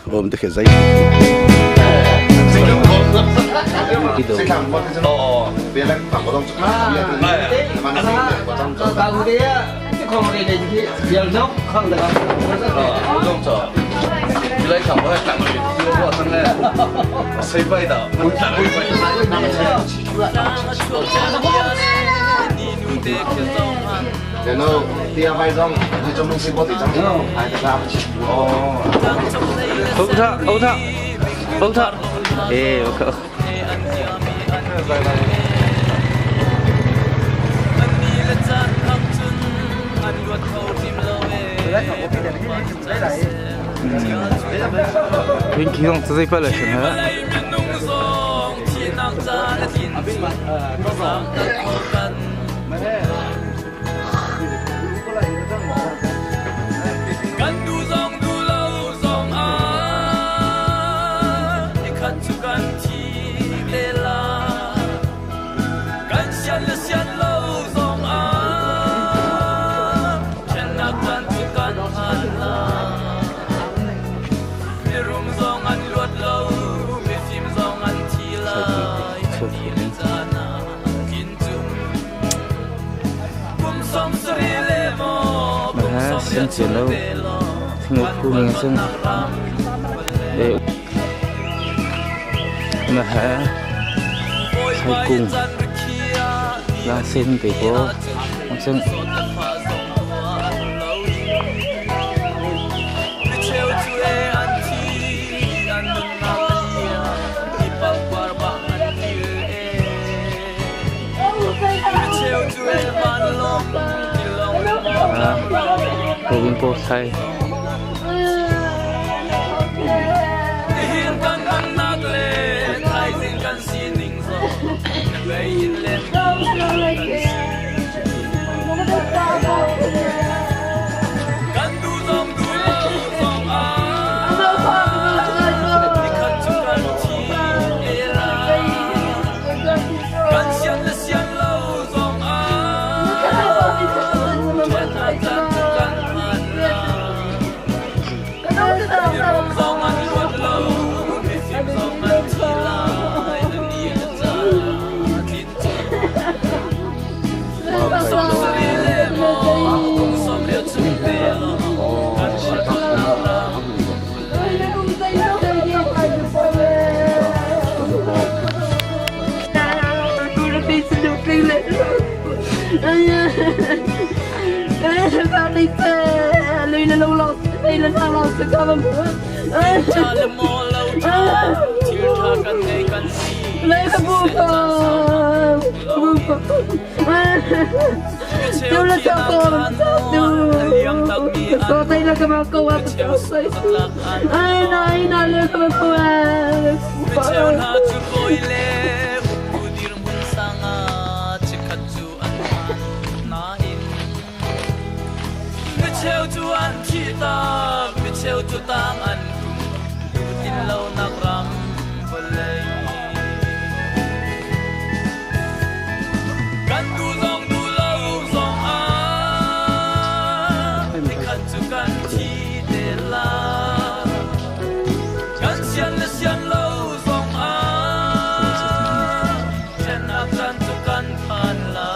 ôm được cái giấy để nó tia vai rong thì trong mình sẽ có thể trong ai ta làm âu thọ ê ok bên kia không thấy phải là chuyện hả sân chiến lâu một khu mình sân để mà hả sai cùng là xin để có sân Robin po say đi lùi lên lâu lâu đi lên thang lâu sẽ có bằng nữa lấy cái buông tiêu là cho con tiêu có tay là cái mà câu ăn ai nói lên cái mà câu ăn Michel tu an kita, Michel tu tang an tu tin lâu nak ram boleh. Kan tu lâu zong a, dikat tu kan ti de la. Kan sian lâu zong a, chen nak kan tu kan pan la.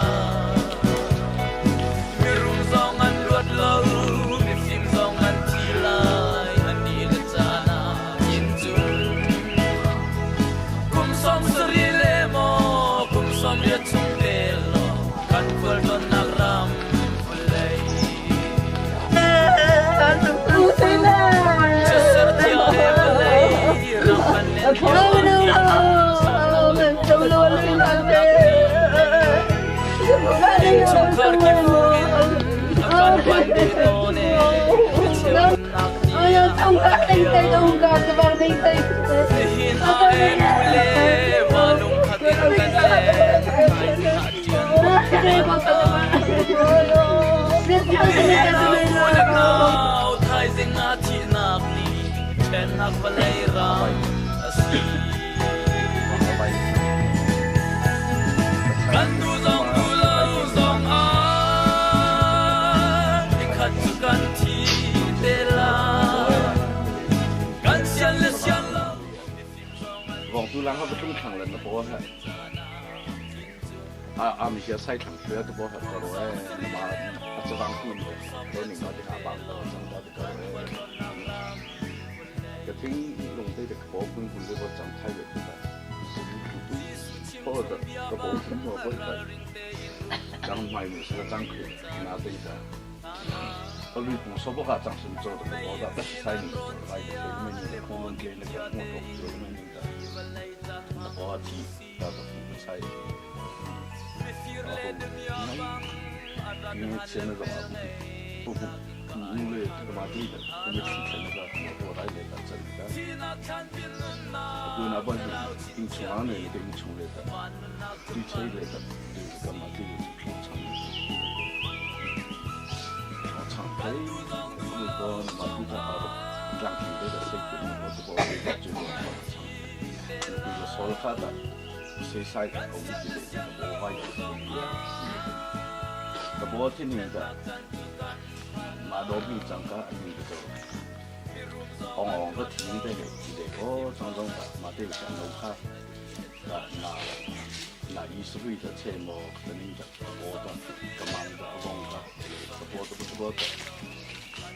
Mirum zong an luat lâu. Không có tinh tay đâu cả cái bằng tinh tay lang har betung thang lan bo ha mi sia sai thang shue de bo ha ko ro ma a cha bang ku ni ko ni ma de ha bang da sang da de ko ke ting long de de bo kun kun de bo chang thai de ba bo de ko bo kun bo bo da chang mai ni sa chang ku na de da ko lu bu so bo ga chang sun zo de bo da ta sai ni lai de me ni de ko mon de ne ko mo to zo me ni da na bo ti da da ku sai因为现在的话，不因为这个嘛对的，因为之前那个我来的在这里的，我那边是印出来的，印出来的，对车来的，这个嘛对的是平常的，我常开，如果嘛对的话，让平的谁跟我这个最多就是说他的。谁晒的我们这里我外头的波天宁的马多比长个你的哦个天的呢这个常常的马对上楼下那20岁的车模的那个波的干嘛的忘了波的不是波的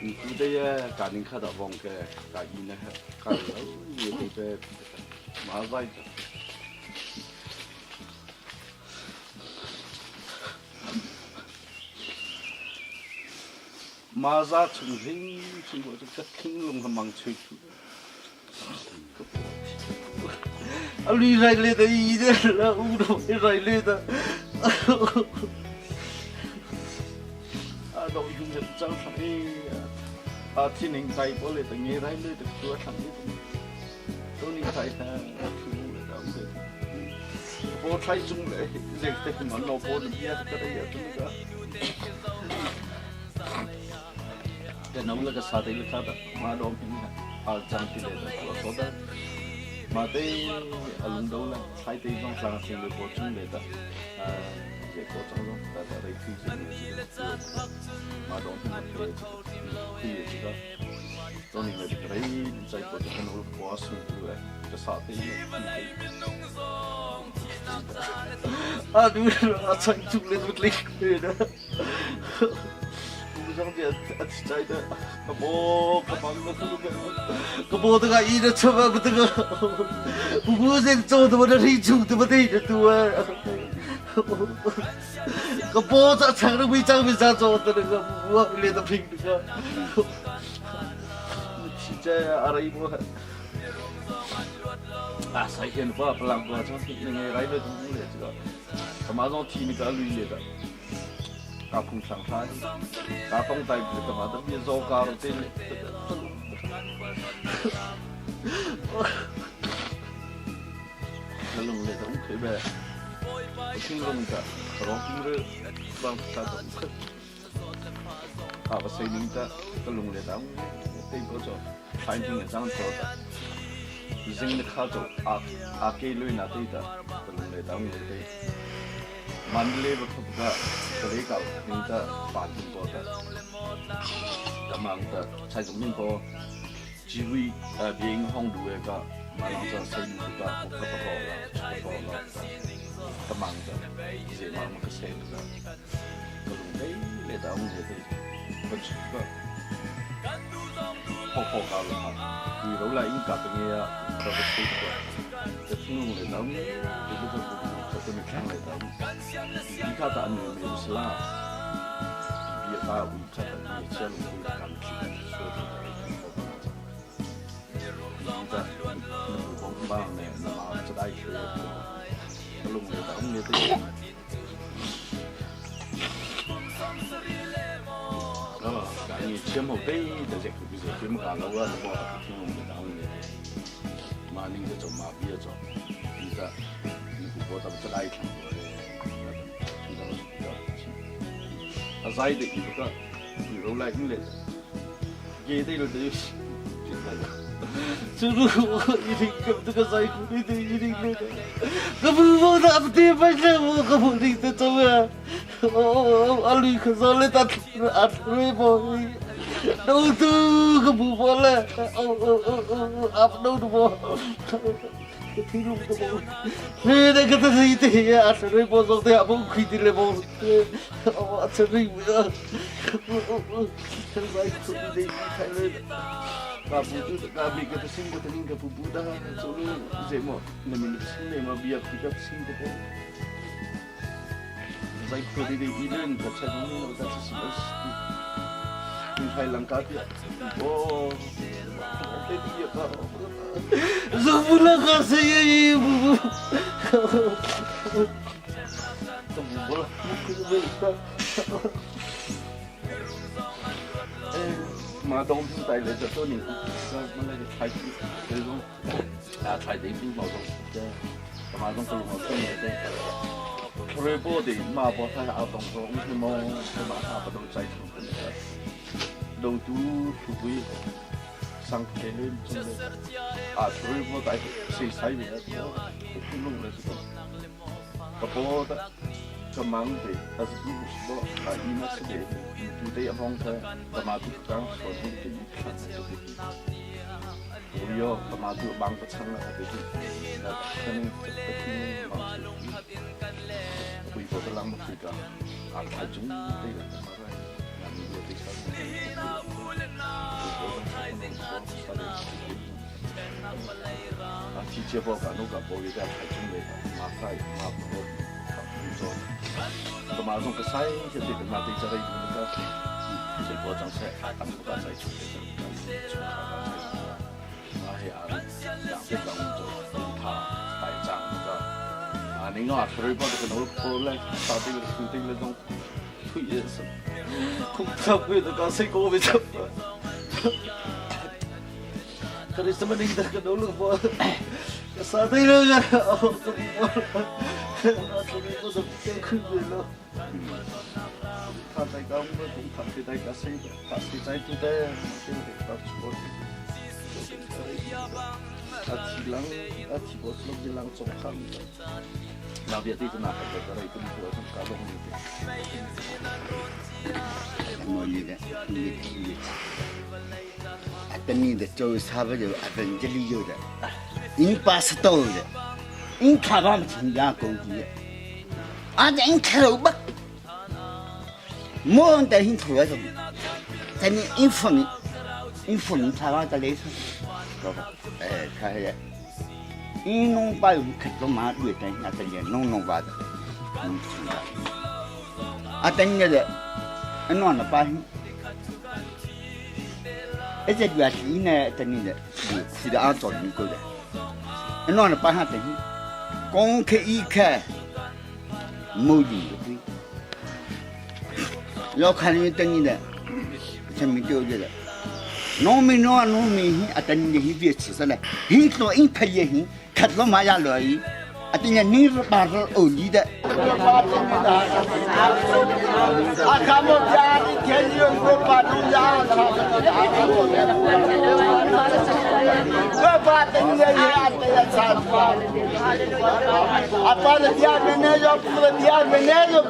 你不得呀赶紧看到忘个赶紧呢看了也得在马外的马扎从人从我这个听龙和忙吹出，绿来来的一点了，乌头来来的，老用人张上哎呀，天灵在过来的，你来来的多上的，都你在的，听来的，我猜中了，这个蛮老婆的，也这个也这个。dan naula ka sa tayo kada ma do pin al chang ti le da so da ma te alung do la sai te jong sang sing le ko chung le da je ko chang do da da re fi ji ma do pin le ti ji da do ni le re sai ko ta no ko asu le ka sa te du a chang chung le mit le da trong việc chạy đó bố các bạn có bố tôi gặp ý nó cho vào cái tôi bố sẽ cho tôi nó đi chung tôi đi được tôi có bố chắc chắn nó bị trang bị ra cho tôi được bố lên tập hình được chỉ chơi ở đây bố sai hiện qua làm qua trong thì ngày này nó cũng được chứ còn mà trong thì mình đã luyện được cả cùng sáng thái cả tông tay được cả đó bây giờ cả rồi tên nó lùng lên cũng thấy về khi lùng cả rồi khi rồi bằng ta cũng và xây dựng ta cái lùng lên cũng thấy có chỗ phải những cái trang chỗ ta riêng được khá chỗ cái lối nào thấy ta cái lùng lên cũng thấy Mandalay berkumpul mereka minta bantu kita. Kamang kita saya cuma ko jiwi being hong dua ka malang kita saya juga berapa orang. Kamang kita saya malam kesel kita. Kalau ni leda orang jadi bercuba. Pokok kalau di rumah ini katanya ya terbetul kita. Jadi leda orang itu betul. Tôi mình khang lại tao đi khá ta anh người mình sla bị ta bị chặt bị chân bị cắn chịu rồi chúng ta bóng ba này nó cho đây cái lùng này tao không nghe thấy đó cái gì chiếm một tí để giải quyết cái chiếm cả lâu rồi nó bỏ cái lùng này tao không nghe mà nên cái chỗ mà bia chỗ chúng ta我怎么知道一场？在的一个牛来进来，也得了这些，这路我一定跟这个在乎一定来的，可不我那不对不是我可不定的怎么样？阿里可是来打阿瑞波，đâu tu可不过来，阿不đâu不。thì lúc đó bố đây cái gì thì à sẽ đi bố xong thì à bố khi đi lên bố à sẽ đi nữa thân vai không đi thay lên và bố tôi đã bị cái sinh của thằng cái bố đã số lượng dễ mà mình sinh này mà việc thì các sinh của bố dạy tôi đi đi lên các cha nó đã chỉ là thay làm cá thì ô cái gì vậy Dù pulang kasih ya ibu. Tunggu mungkin bisa. Mà đông thiên tài là cho nhiều mà lại thay cái luôn thay để biến màu đông mà đông cái màu xanh này đây rồi bố thì mà bố thay áo đông rồi thì màu mà áo đông trái chung đông tu phụ sang cái lên trong đấy rồi bố tại xây xây vậy đó cũng luôn là gì đó bố đó cái măng thì ta sẽ đi bố đi mà sẽ để chúng ta phong thôi mà tu càng số những cái gì khác rồi yo mà tu bang bắt sang là cái gì là cái này cái này mà bây giờ tôi làm một cái cái chúng đây là cái mà làm nhiều cái sao chỉ chưa bao cả nó cả bao giờ cái chúng này mà phải mà bố rồi mà dùng cái sai thì mà thì cho đây chúng ta chỉ có trong xe tăng của ta sai chúng mà hệ à dạng cái động作thả đại trạng cái nếu mà thời bao giờ nó có lên sau đây là chúng ta là trong thủy yên sự không sao biết được cái cô bây giờ cái này xem mình đã cái đó luôn bao sau đây là tôi có được cái khuyên gì đâu thằng tay công cũng thằng tay tay cá sĩ trái chúng ta cái này tập sport chỉ lắng chỉ có lúc chỉ lắng trong khăn làm việc thì tôi làm phải cái này cũng có trong cả đông mọi người đấy anh nhìn được cho sao bây giờ anh chỉ lý do đấy in pastor đấy in khả năng thành ra công việc anh in khả năng bắt mỗi người in thua rồi thế nên in phần khả năng ta lấy rồi cái này in nông bao khát lo mà đuổi tới nhà ta liền nông vào anh nhìn được anh nói là bao ấy giờ việc này anh nhìn được thì đã ăn trộn những cái đấy anh nói là bao hạt đấy con cái cái mồi gì vậy lo khai như anh nhìn được xem mình chơi vậy nó mình anh nhìn việc gì này hình nó in phải gì khát lo mà ra lời anh nhìn ní bà ra ở gì đấy kamu jadi keliru berpadunya berpadunya ya sangat apa dia manajer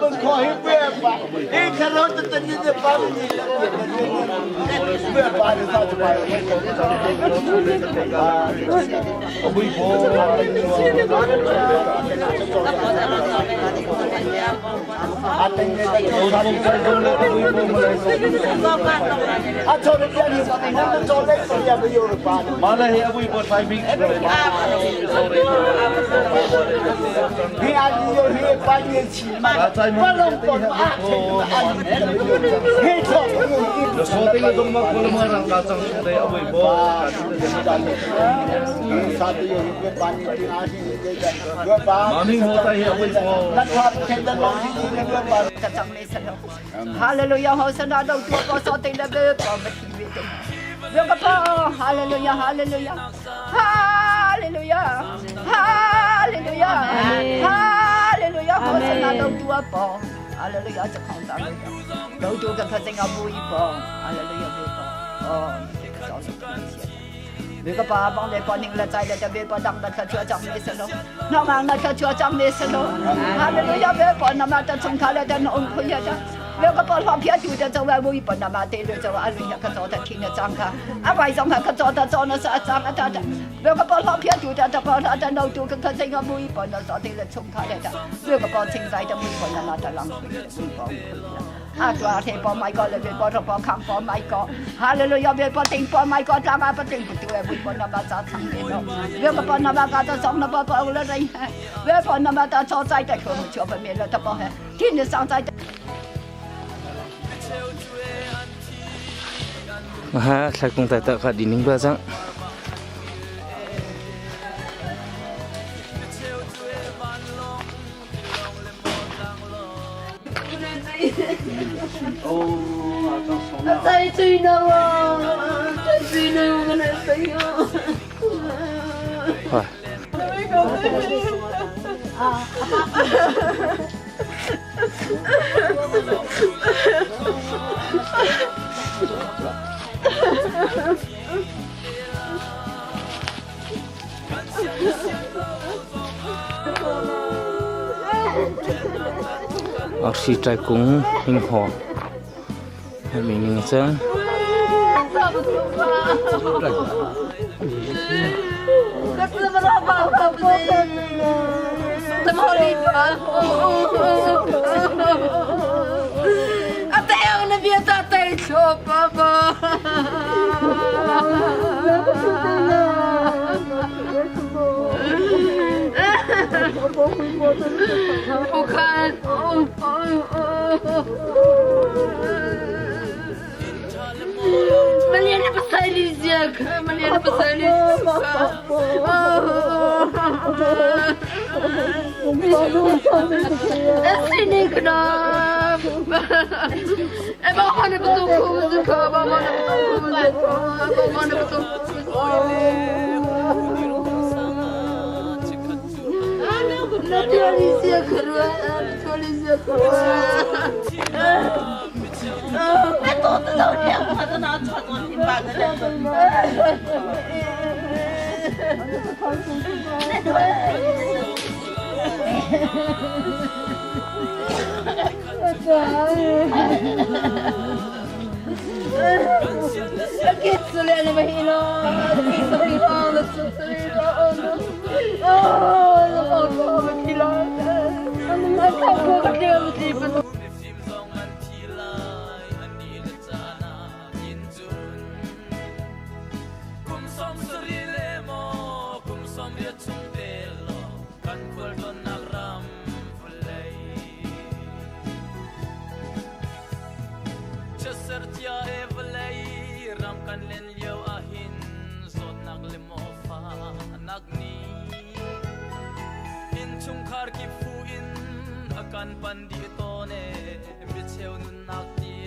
berkohi berapa ini kalau terjadi depan ini berpadu saja mana ya abu buat timing He ada he banyak cima, belum pun he tak. Shooting itu mah kalau orang kacang dari abu ibu. Satu yang he banyak dua bar. Mami hotai ya abu ibu. Lepas kita lagi ni dua bar. Hallelujah, Hosanna, đâu tua có so tên là bê có bất kỳ việc gì. Được không? Hallelujah, hallelujah, hallelujah, hallelujah, hallelujah, Hosanna, đâu tua bỏ. Hallelujah, cho không ta được. Đâu tua cần phải sinh vui bỏ. Hallelujah, bê bỏ. Vì các bà bằng để con những là trái để bê bỏ đăng đặt cho trong này sẽ đâu. Nó mang đặt cho trong này sẽ đâu. Hallelujah, bê bỏ nó mang cho chúng ta là nó ủng hộ cho. Beo ka pa pia tu da zo wa mo i pa na ma te le zo a lu ya ka zo da kin na chang ka. A wai song ka zo da zo na sa chang a da da. Beo ka pa pia tu da da pa da no tu ka ka sing a mo i pa na sa te le chung ka le da. Beo ka pa ching sai da mo i pa na da lang sui pa. A tu a te pa mai ko le be pa pa khang pa mai ko. Hallelujah be pa ting pa mai ko ta ma pa ting tu e mo i pa na ba sa chang le no. Beo ka pa na ba ka da song na ba pa le rai. Beo pa na ba da cho sai da ko mo cho pa me le da pa he. Tin de sang sai ha sai kung ta ka dining ba sang Saya Cina wah, Cina mana saya? wah oxy trai cũng hình hồ mình xem Até eu não via até sopa, bukan. Malian apa saya malian apa saya sini kenapa? Mana betul suka, mana betul Nanti Alicia keluar. Betul tahu dia mana nak cakap di Sakit sulit na mahilo. Sertia evelei ram kan len liao ahin zot nak lemofa nagni in chungkhar ki fu in akan pandi tone mi cheu nun nak ti